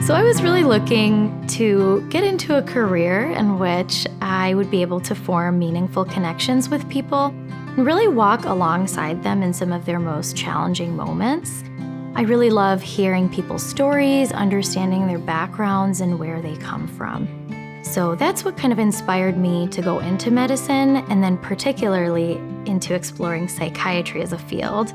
So I was really looking to get into a career in which I would be able to form meaningful connections with people and really walk alongside them in some of their most challenging moments. I really love hearing people's stories, understanding their backgrounds and where they come from. So that's what kind of inspired me to go into medicine and then particularly into exploring psychiatry as a field.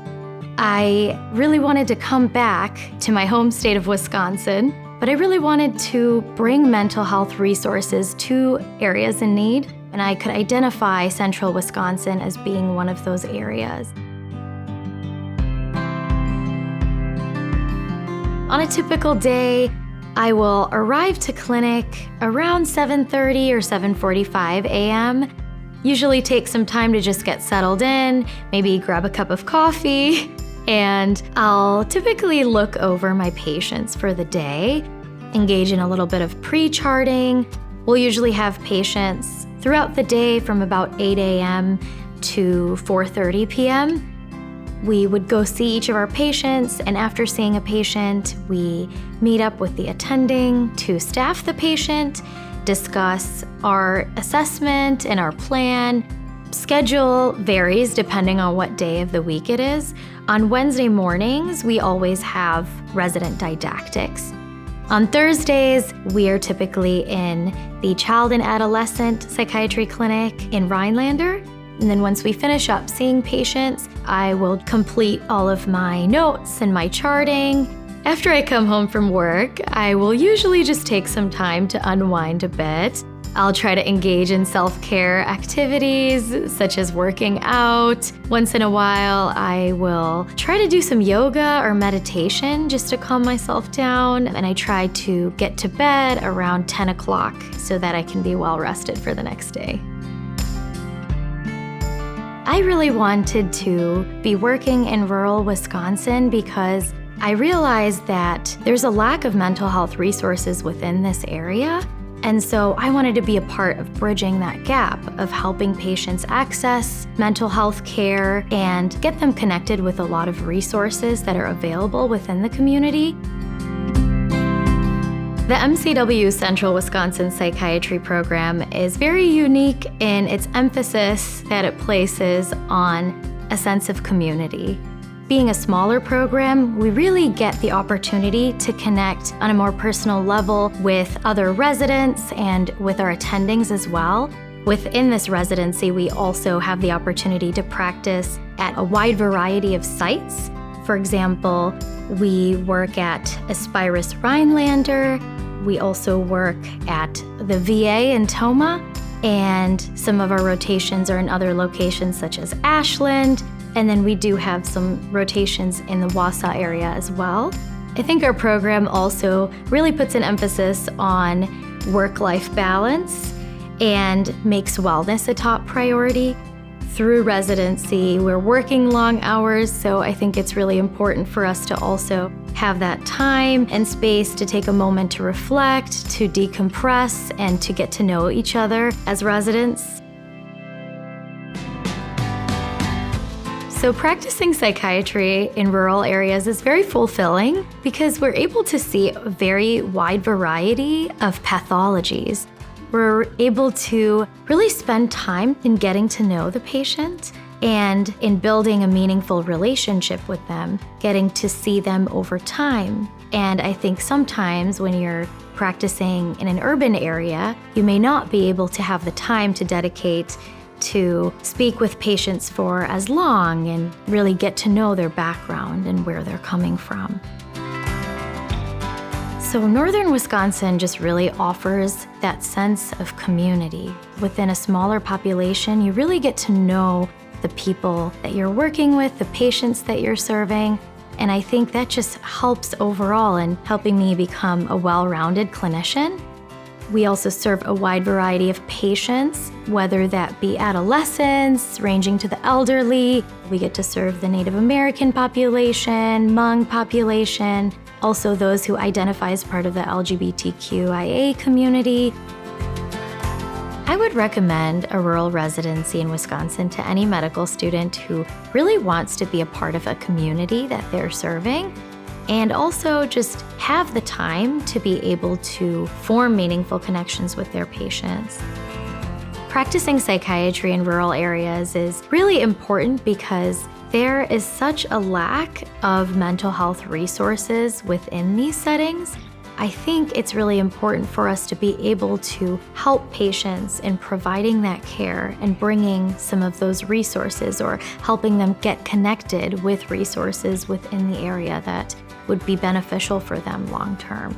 I really wanted to come back to my home state of Wisconsin, but I really wanted to bring mental health resources to areas in need, and I could identify Central Wisconsin as being one of those areas. On a typical day, I will arrive to clinic around 7:30 or 7:45 a.m., usually take some time to just get settled in, maybe grab a cup of coffee, and I'll typically look over my patients for the day, engage in a little bit of pre-charting. We'll usually have patients throughout the day from about 8 a.m. to 4:30 p.m. We would go see each of our patients, and after seeing a patient, we meet up with the attending to staff the patient, discuss our assessment and our plan. Schedule varies depending on what day of the week it is. On Wednesday mornings, we always have resident didactics. On Thursdays, we are typically in the child and adolescent psychiatry clinic in Rhinelander. And then once we finish up seeing patients, I will complete all of my notes and my charting. After I come home from work, I will usually just take some time to unwind a bit. I'll try to engage in self-care activities, such as working out. Once in a while, I will try to do some yoga or meditation just to calm myself down. And I try to get to bed around 10 o'clock so that I can be well rested for the next day. I really wanted to be working in rural Wisconsin because I realized that there's a lack of mental health resources within this area. And so I wanted to be a part of bridging that gap of helping patients access mental health care and get them connected with a lot of resources that are available within the community. The MCW-Central Wisconsin Psychiatry Program is very unique in its emphasis that it places on a sense of community. Being a smaller program, we really get the opportunity to connect on a more personal level with other residents and with our attendings as well. Within this residency, we also have the opportunity to practice at a wide variety of sites. For example, we work at Aspirus Rhinelander. We also work at the VA in Tomah, and some of our rotations are in other locations such as Ashland. And then we do have some rotations in the Wausau area as well. I think our program also really puts an emphasis on work-life balance and makes wellness a top priority. Through residency, we're working long hours, so I think it's really important for us to also have that time and space to take a moment to reflect, to decompress, and to get to know each other as residents. So practicing psychiatry in rural areas is very fulfilling because we're able to see a very wide variety of pathologies. We're able to really spend time in getting to know the patient and in building a meaningful relationship with them, getting to see them over time. And I think sometimes when you're practicing in an urban area, you may not be able to have the time to dedicate to speak with patients for as long and really get to know their background and where they're coming from. So northern Wisconsin just really offers that sense of community. Within a smaller population, you really get to know the people that you're working with, the patients that you're serving, and I think that just helps overall in helping me become a well-rounded clinician. We also serve a wide variety of patients, whether that be adolescents, ranging to the elderly. We get to serve the Native American population, Hmong population, also those who identify as part of the LGBTQIA community. I would recommend a rural residency in Wisconsin to any medical student who really wants to be a part of a community that they're serving. and also just have the time to be able to form meaningful connections with their patients. Practicing psychiatry in rural areas is really important because there is such a lack of mental health resources within these settings. I think it's really important for us to be able to help patients in providing that care and bringing some of those resources or helping them get connected with resources within the area that would be beneficial for them long term.